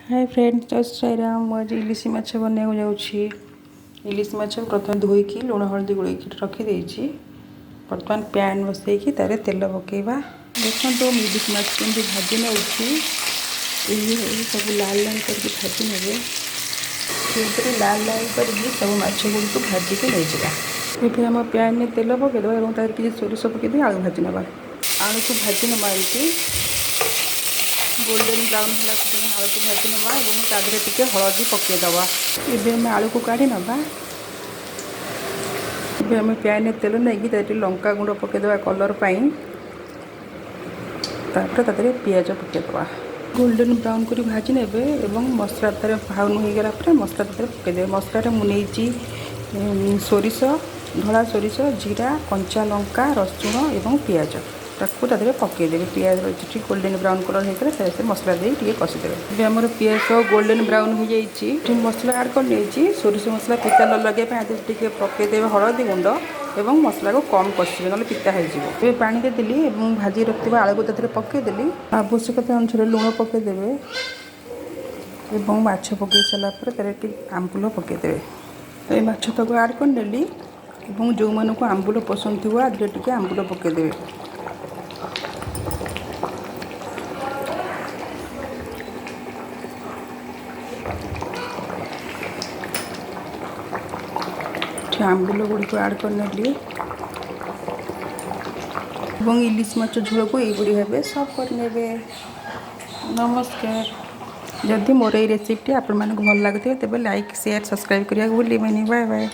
Hi friends, जय श्री राम। मुझे इलिशी माछ बनाया जाऊँगी। इलिशी माछ प्रथम धोईकी लुण हल्दी गोलैकी रखीदे। बर्तमान पैन बसैकी तारे तेल पकेवा। देखो तो इलिशी माछ केमती भाजी नौ सब लाल लाल करके भाजी ने लाल लाल कर सब माछ गुड़ भाजिक नहीं जावा। ये आम पैन में तेल पकईदे और तार कि सोरिष पकईदे आलू भाजी नवा। आलू को भाजी नवा गोल्डन ब्राउन है आलू को भाजी नवा और टी हलदी पकईदवा। ये आलू को काढ़ी नवा। आम पैन तेल नहीं लंका गुंड पकईदे कलर तापर पियाज पकईदे गोल्डन ब्राउन कर भाजी ने मसला तार ब्राउन हो गला मसला पकईदे। मसला मुझे सोरिष धला सोरिष जीरा कंचा लंका रसुण और पियाज ताकू पकईदे। पियाज गोल्डन ब्राउन कलर होता है मसला दे कषिदे। आमर पियाज गोल्डन ब्राउन हो जाए मसला आड कर सोरिष मसला पिता न लगे टे पकईदे हलदी गुंड और मसला को कम कषिबे ना पिता हो पा देली भाजी रखी आलू को पकईदेली। आवश्यकता अनुसार लुण पकईदे और माछ पकई सारापर आंबुल पकईदे। ये माछ तक आड करनेली जो मानक आंबुल पसंद थी आदि टे आंबुल पकईदे। आंबुल गुड़ी आड करनेली इलिश माछ झोल को यही भाव सर्व करने। नमस्कार। जदि मोर ये रेसिपी आपण मानक भल लगे तेज लाइक शेयर सब्सक्राइब करने भूल बाय बाय।